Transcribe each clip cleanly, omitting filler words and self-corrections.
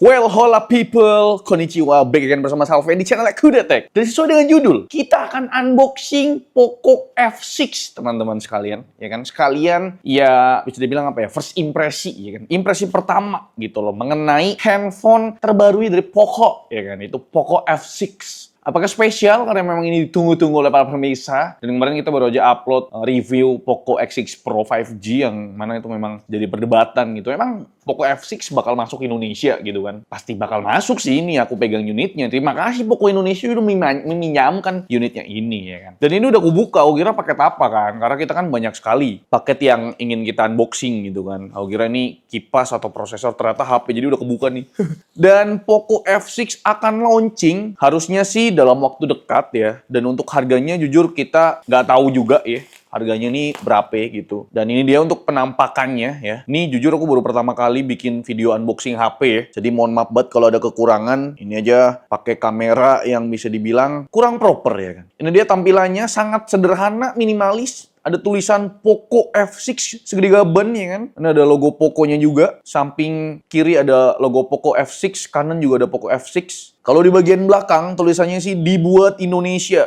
Well, hola people, konnichiwa, back again bersama Salve di channel Kuda Tech. Dan sesuai dengan judul, kita akan unboxing Poco F6, teman-teman sekalian. Ya kan, sekalian ya bisa dibilang apa ya, first impresi, ya kan. Impresi pertama gitu loh, mengenai handphone terbaru dari Poco, ya kan, itu Poco F6. Apakah spesial karena memang ini ditunggu-tunggu oleh para pemirsa. Dan kemarin kita baru aja upload review Poco X6 Pro 5G yang mana itu memang jadi perdebatan gitu. Emang Poco F6 bakal masuk Indonesia gitu kan? Pasti bakal masuk sih, ini aku pegang unitnya. Terima kasih Poco Indonesia udah meminjamkan unitnya ini ya kan. Dan ini udah aku buka, aku kira paket apa kan? Karena kita kan banyak sekali paket yang ingin kita unboxing gitu kan. Aku kira ini kipas atau prosesor, ternyata HP, jadi udah kebuka nih. Dan Poco F6 akan launching harusnya sih dalam waktu dekat ya. Dan untuk harganya jujur kita nggak tahu juga ya. Harganya nih berapa gitu. Dan ini dia untuk penampakannya ya. Ini jujur aku baru pertama kali bikin video unboxing HP ya. Jadi mohon maaf banget kalau ada kekurangan. Ini aja pakai kamera yang bisa dibilang kurang proper ya kan. Ini dia tampilannya sangat sederhana, minimalis. Ada tulisan Poco F6 segede gaban ya kan. Ini ada logo Poco-nya juga. Samping kiri ada logo Poco F6, kanan juga ada Poco F6. Kalau di bagian belakang tulisannya sih dibuat Indonesia,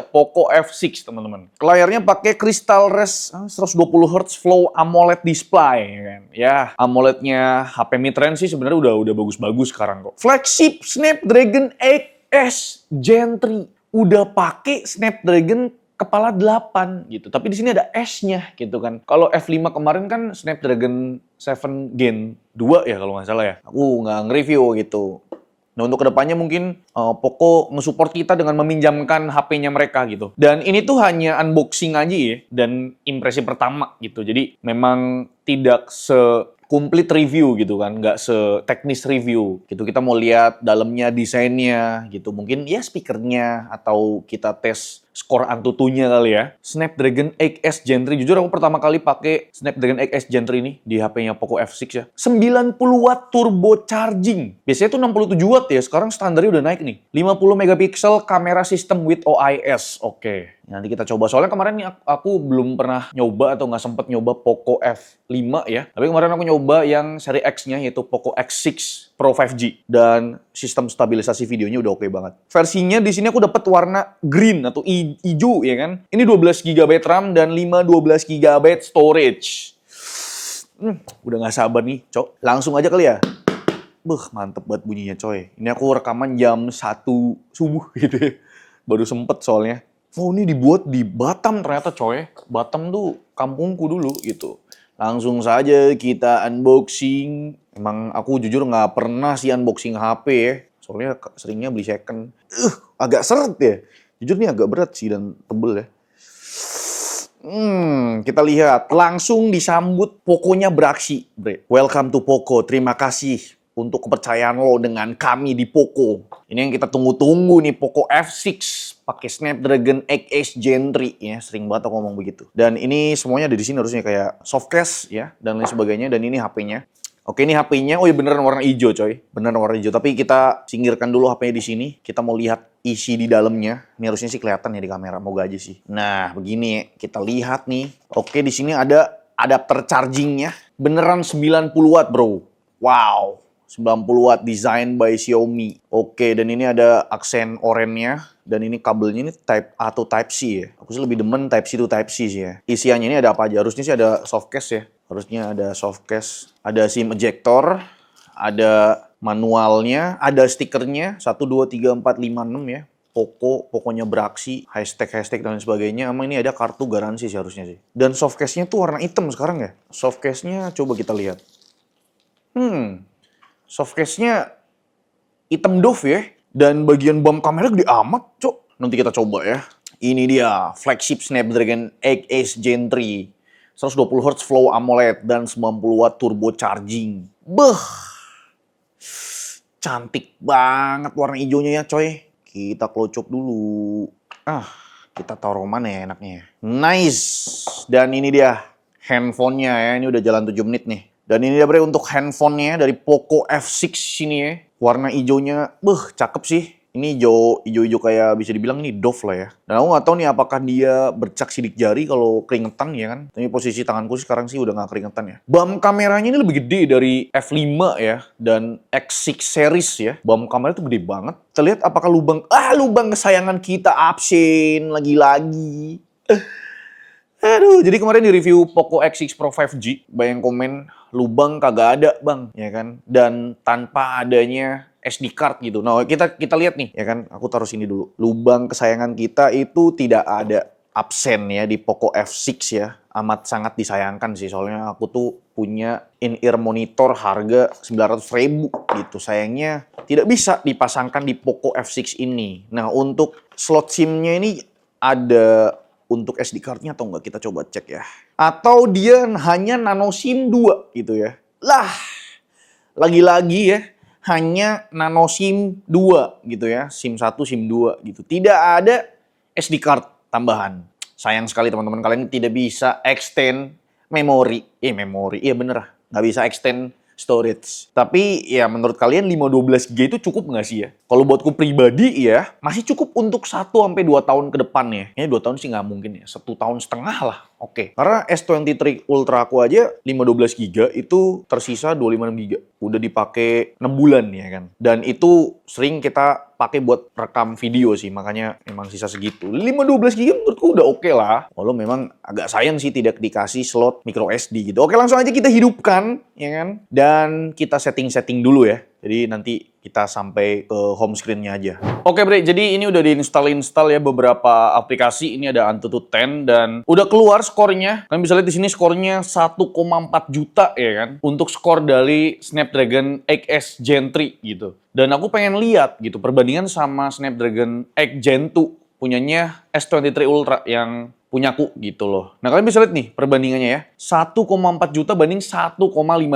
Poco F6 teman-teman. Layarnya pakai Crystal Res 120 Hz Flow AMOLED display ya kan. Ya, AMOLED-nya HP mid-range sih sebenarnya udah bagus-bagus sekarang kok. Flagship Snapdragon 8S Gen 3 udah pakai Snapdragon kepala 8 gitu. Tapi di sini ada S-nya gitu kan. Kalau F5 kemarin kan Snapdragon 7 Gen 2 ya kalau nggak salah ya. Aku nggak nge-review gitu. Nah untuk kedepannya mungkin Poco nge-support kita dengan meminjamkan HP-nya mereka gitu. Dan ini tuh hanya unboxing aja ya. Dan impresi pertama gitu. Jadi memang tidak complete review gitu kan, nggak seteknis review gitu. Kita mau lihat dalamnya, desainnya gitu. Mungkin ya speakernya atau kita tes skor Antutunya kali ya. Snapdragon 8S Gen 3. Jujur aku pertama kali pakai Snapdragon 8S Gen 3 ini di HP-nya Poco F6 ya. 90 watt turbo charging. Biasanya tuh 67 watt ya, sekarang standarnya udah naik nih. 50 megapiksel kamera sistem with OIS. Oke. Nanti kita coba. Soalnya kemarin nih aku belum pernah nyoba atau nggak sempet nyoba Poco F5 ya. Tapi kemarin aku nyoba yang seri X-nya yaitu Poco X6 Pro 5G. Dan sistem stabilisasi videonya udah oke banget. Versinya di sini aku dapat warna green atau hijau ya kan. Ini 12 GB RAM dan 12 GB storage. Udah nggak sabar nih, Cok. Langsung aja kali ya. Mantep banget bunyinya, coy. Ini aku rekaman jam 1 subuh gitu ya. Baru sempet soalnya. Oh ini dibuat di Batam ternyata coy. Batam tuh kampungku dulu gitu. Langsung saja kita unboxing. Emang aku jujur nggak pernah sih unboxing HP ya. Soalnya seringnya beli second. Agak seret ya. Jujur nih agak berat sih dan tebel ya. Kita lihat. Langsung disambut Poco-nya beraksi. Welcome to Poco. Terima kasih untuk kepercayaan lo dengan kami di Poco. Ini yang kita tunggu-tunggu nih, Poco F6 pakai Snapdragon 8S Gen 3 ya. Sering banget aku ngomong begitu. Dan ini semuanya ada di sini harusnya kayak softcase ya dan lain sebagainya. Dan ini HP-nya. Oke, ini HP-nya. Oh iya beneran warna hijau coy. Beneran warna hijau. Tapi kita singkirkan dulu HP-nya di sini. Kita mau lihat isi di dalamnya. Ini harusnya sih kelihatan ya di kamera. Moga aja sih. Nah, begini ya. Kita lihat nih. Oke, di sini ada adapter chargingnya. Beneran 90 watt bro. Wow. 90 watt design by Xiaomi. Oke, dan ini ada aksen oranye-nya. Dan ini kabelnya ini Type A to Type C ya. Aku sih lebih demen Type C to Type C sih ya. Isiannya ini ada apa aja? Harusnya sih ada softcase ya. Harusnya ada softcase. Ada SIM ejector. Ada manualnya. Ada stikernya. 1, 2, 3, 4, 5, 6 ya. Poco-nya beraksi. Hashtag dan lain sebagainya. Sama ini ada kartu garansi sih harusnya sih. Dan softcase-nya tuh warna hitam sekarang ya. Softcase-nya coba kita lihat. Softcase-nya hitam doff ya. Dan bagian bump kamera gede amat, Cok. Nanti kita coba ya. Ini dia, flagship Snapdragon 8S Gen 3. 120 Hz Flow AMOLED dan 90 watt turbo charging. Cantik banget warna hijaunya ya, coy. Kita close up dulu. Kita taruh mana ya enaknya. Nice. Dan ini dia handphonenya ya. Ini udah jalan 7 menit nih. Dan ini dia bre untuk handphonenya dari Poco F6 sini ya. Warna hijaunya, cakep sih. Ini hijau-hijau kayak bisa dibilang nih doff lah ya. Dan aku nggak tahu nih apakah dia bercak sidik jari kalau keringetan ya kan. Tapi posisi tanganku sekarang sih udah nggak keringetan ya. BAM kameranya ini lebih gede dari F5 ya. Dan X6 series ya. BAM kamera itu gede banget. Kita lihat apakah lubang kesayangan kita absen lagi-lagi. Aduh, jadi kemarin di review Poco X6 Pro 5G, banyak komen lubang kagak ada bang, ya kan? Dan tanpa adanya SD card gitu. Nah, kita lihat nih, ya kan? Aku taruh sini dulu. Lubang kesayangan kita itu tidak ada absen ya di Poco F6 ya. Amat sangat disayangkan sih, soalnya aku tuh punya in-ear monitor harga 900.000 gitu. Sayangnya tidak bisa dipasangkan di Poco F6 ini. Nah, untuk slot SIM-nya ini ada untuk SD card-nya atau enggak, kita coba cek ya. Atau dia hanya nano SIM 2 gitu ya. Lah, lagi-lagi ya, hanya nano SIM 2 gitu ya. SIM 1, SIM 2 gitu. Tidak ada SD card tambahan. Sayang sekali teman-teman, kalian tidak bisa extend memori. Memori, iya bener lah. Nggak bisa extend storage. Tapi ya menurut kalian 512GB itu cukup nggak sih ya? Kalau buatku pribadi ya, masih cukup untuk 1-2 tahun ke depan ya. Ini 2 tahun sih nggak mungkin ya, 1 tahun setengah lah. Oke. Karena S23 Ultra aku aja 512GB itu tersisa 256GB. Udah dipakai 6 bulan ya kan. Dan itu sering kita pakai buat rekam video sih, makanya emang sisa segitu. 512GB menurutku udah oke lah. Walau memang agak sayang sih tidak dikasih slot micro SD gitu. Oke, langsung aja kita hidupkan ya kan. Dan kita setting-setting dulu ya. Jadi nanti kita sampai ke home screen-nya aja. Oke Bre, jadi ini udah diinstal ya beberapa aplikasi. Ini ada Antutu 10 dan udah keluar skornya. Kalian bisa lihat di sini skornya 1,4 juta ya kan. Untuk skor dari Snapdragon 8S Gen 3 gitu. Dan aku pengen lihat gitu perbandingan sama Snapdragon 8 Gen 2 punyanya S23 Ultra yang punyaku gitu loh. Nah kalian bisa lihat nih perbandingannya ya. 1,4 juta banding 1,5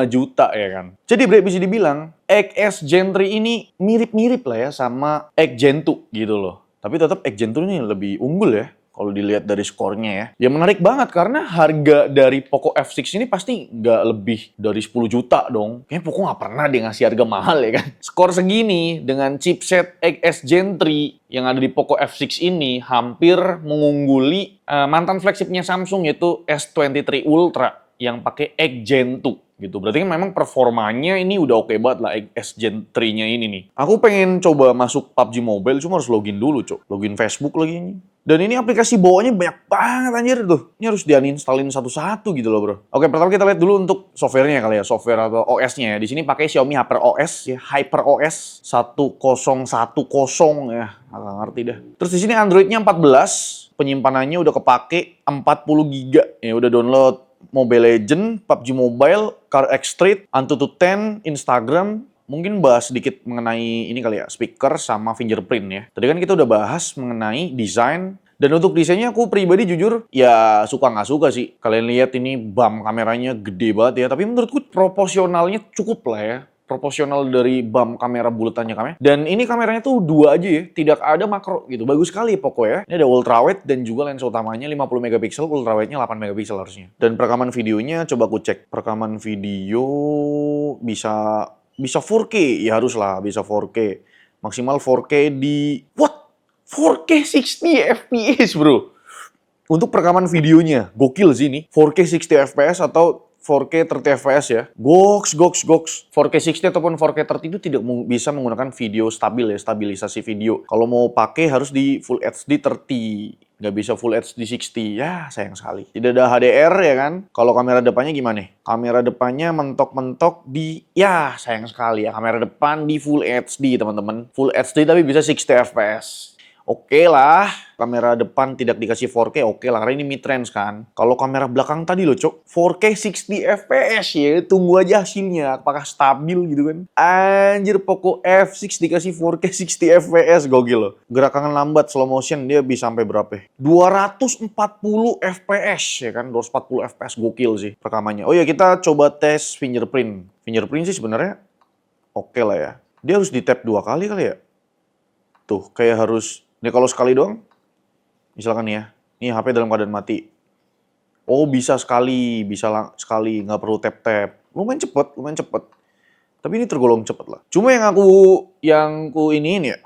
juta ya kan. Jadi Bre, bisa dibilang XS Gen 3 ini mirip-mirip lah ya sama X Gen 2 gitu loh. Tapi tetap X Gen 2 ini lebih unggul ya. Kalau dilihat dari skornya ya. Ya menarik banget karena harga dari Poco F6 ini pasti nggak lebih dari 10 juta dong. Kayaknya Poco nggak pernah dia ngasih harga mahal ya kan. Skor segini dengan chipset XS Gen 3 yang ada di Poco F6 ini hampir mengungguli mantan flagshipnya Samsung yaitu S23 Ultra yang pakai X Gen 2 gitu. Berarti kan memang performanya ini udah oke banget lah S Gen 3-nya ini nih. Aku pengen coba masuk PUBG Mobile cuma harus login dulu, Cok. Login Facebook lagi ini. Dan ini aplikasi bawaannya banyak banget anjir tuh. Ini harus dianinstalin satu-satu gitu loh, Bro. Oke, pertama kita lihat dulu untuk softwarenya kali ya, software atau OS-nya ya. Di sini pakai Xiaomi HyperOS ya, HyperOS 1010 ya. Agak ngerti dah. Terus di sini Android-nya 14, penyimpanannya udah kepake 40 GB. Ya udah download Mobile Legends, PUBG Mobile, Car X Street, Antutu 10, Instagram. Mungkin bahas sedikit mengenai ini kali ya, speaker sama fingerprint ya. Tadi kan kita udah bahas mengenai desain. Dan untuk desainnya aku pribadi jujur ya suka nggak suka sih. Kalian lihat ini BAM kameranya gede banget ya. Tapi menurutku proporsionalnya cukup lah ya. Proporsional dari BAM kamera bulatannya kamera. Dan ini kameranya tuh 2 aja ya. Tidak ada makro gitu. Bagus sekali pokoknya. Ini ada ultrawide dan juga lensa utamanya 50 megapiksel. Ultrawide-nya 8 megapiksel harusnya. Dan perekaman videonya coba aku cek. Perekaman video bisa 4K, ya haruslah bisa 4K. Maksimal 4K di... What? 4K 60 FPS, bro. Untuk perekaman videonya, gokil sih ini. 4K 60 FPS atau 4K 30 FPS ya. Goks. 4K 60 ataupun 4K 30 itu tidak bisa menggunakan video stabil ya, stabilisasi video. Kalau mau pakai harus di Full HD 30. Nggak bisa Full HD 60, ya sayang sekali. Tidak ada HDR ya kan. Kalau kamera depannya gimana? Kamera depannya mentok-mentok di, ya sayang sekali ya. Kamera depan di Full HD teman-teman. Full HD tapi bisa 60 FPS. Oke lah, kamera depan tidak dikasih 4K, oke lah, karena ini mid-range kan. Kalau kamera belakang tadi loh, Cok, 4K 60 FPS ya, tunggu aja hasilnya, apakah stabil gitu kan. Anjir, Poco F6 dikasih 4K 60 FPS, gokil loh. Gerakan lambat, slow motion, dia bisa sampai berapa? 240 FPS ya kan, 240 FPS, gokil sih rekamannya. Oh ya, kita coba tes fingerprint. Fingerprint sih sebenarnya oke lah ya. Dia harus di-tap 2 kali kali ya. Tuh, kayak harus... Ini kalau sekali doang, misalkan ya, ini HP dalam keadaan mati. Oh bisa sekali, sekali, nggak perlu tap-tap. Lumayan cepet. Tapi ini tergolong cepet lah. Cuma yang aku yang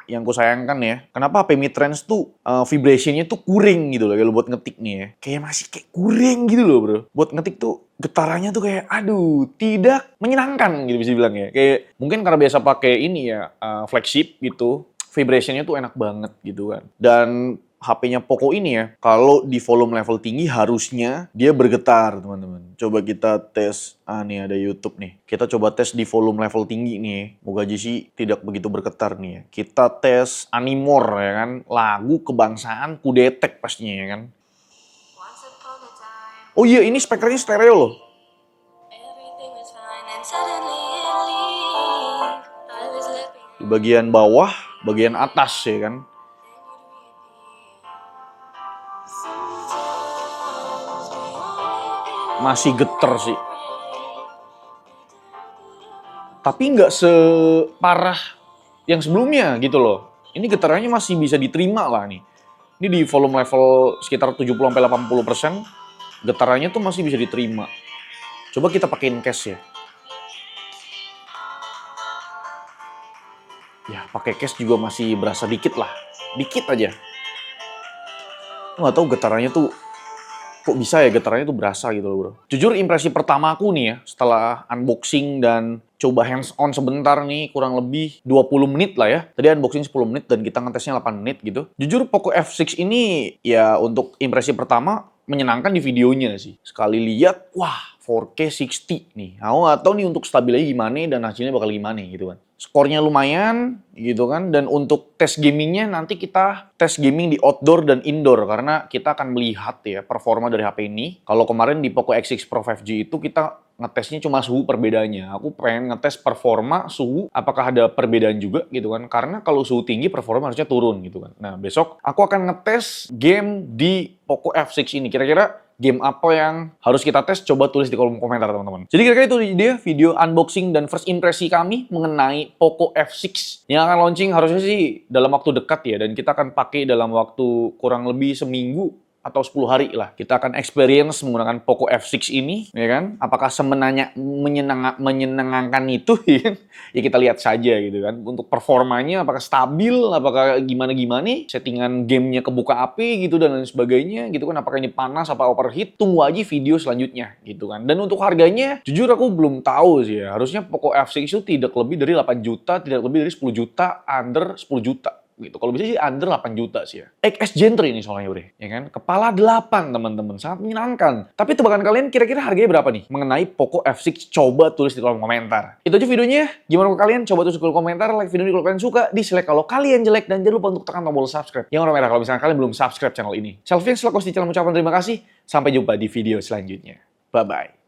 yang ku sayangkan ya, kenapa HP mid-range tuh vibration-nya tuh kuring gitu loh kalau buat ngetik nih ya. Kayak masih kayak kuring gitu loh, Bro. Buat ngetik tuh getarannya tuh kayak aduh, tidak menyenangkan gitu bisa bilang ya. Kayak mungkin karena biasa pakai ini ya, flagship gitu, vibration-nya tuh enak banget gitu kan. Dan HP-nya Poco ini ya, kalau di volume level tinggi harusnya dia bergetar, teman-teman. Coba kita tes, nih ada YouTube nih. Kita coba tes di volume level tinggi nih. Moga aja sih tidak begitu bergetar nih ya. Kita tes Animore ya kan, lagu kebangsaan Kudetek pastinya ya kan. Oh iya, ini speakernya stereo loh. Di bagian bawah, bagian atas ya kan. Masih geter sih. Tapi nggak separah yang sebelumnya gitu loh. Ini getarannya masih bisa diterima lah nih. Ini di volume level sekitar 70-80%, getarannya tuh masih bisa diterima. Coba kita pakein case ya. Ya, pakai case juga masih berasa dikit lah. Dikit aja. Nggak tahu getarannya tuh kok bisa ya getarannya tuh berasa gitu loh, Bro. Jujur impresi pertama aku nih ya, setelah unboxing dan coba hands on sebentar nih, kurang lebih 20 menit lah ya. Tadi unboxing 10 menit dan kita ngetesnya 8 menit gitu. Jujur Poco F6 ini ya untuk impresi pertama menyenangkan di videonya sih. Sekali lihat, wah 4K 60 nih. Aku nggak tahu nih untuk stabilnya gimana dan hasilnya bakal gimana gitu kan. Skornya lumayan gitu kan, dan untuk tes gamingnya nanti kita tes gaming di outdoor dan indoor karena kita akan melihat ya performa dari HP ini. Kalau kemarin di Poco X6 Pro 5G itu kita ngetesnya cuma suhu perbedaannya. Aku pengen ngetes performa suhu, apakah ada perbedaan juga gitu kan. Karena kalau suhu tinggi performa harusnya turun gitu kan. Nah besok aku akan ngetes game di Poco F6 ini. Kira-kira game apa yang harus kita tes? Coba tulis di kolom komentar teman-teman. Jadi kira-kira itu dia video unboxing dan first impresi kami mengenai Poco F6 yang akan launching harusnya sih dalam waktu dekat ya. Dan kita akan pakai dalam waktu kurang lebih seminggu atau 10 hari lah. Kita akan experience menggunakan Poco F6 ini, ya kan? Apakah menyenangkan itu, ya? Ya kita lihat saja gitu kan. Untuk performanya apakah stabil, apakah gimana-gimana, settingan gamenya kebuka api gitu dan lain sebagainya gitu kan. Apakah ini panas, apa overheat, tunggu aja video selanjutnya gitu kan. Dan untuk harganya, jujur aku belum tahu sih ya. Harusnya Poco F6 itu tidak lebih dari 8 juta, tidak lebih dari 10 juta, under 10 juta. Gitu. Kalau bisa sih under 8 juta sih ya. XS Gen 3 ini soalnya Bre, ya kan? Kepala 8 teman-teman, sangat menyenangkan. Tapi tebakan kalian kira-kira harganya berapa nih? Mengenai Poco F6, coba tulis di kolom komentar. Itu aja videonya. Gimana kalau kalian? Coba tulis di kolom komentar, like video ini kalau kalian suka, dislike kalau kalian jelek, dan jangan lupa untuk tekan tombol subscribe. Yang warna merah kalau misalnya kalian belum subscribe channel ini. Selfie selaku di channel ucapan terima kasih. Sampai jumpa di video selanjutnya. Bye-bye.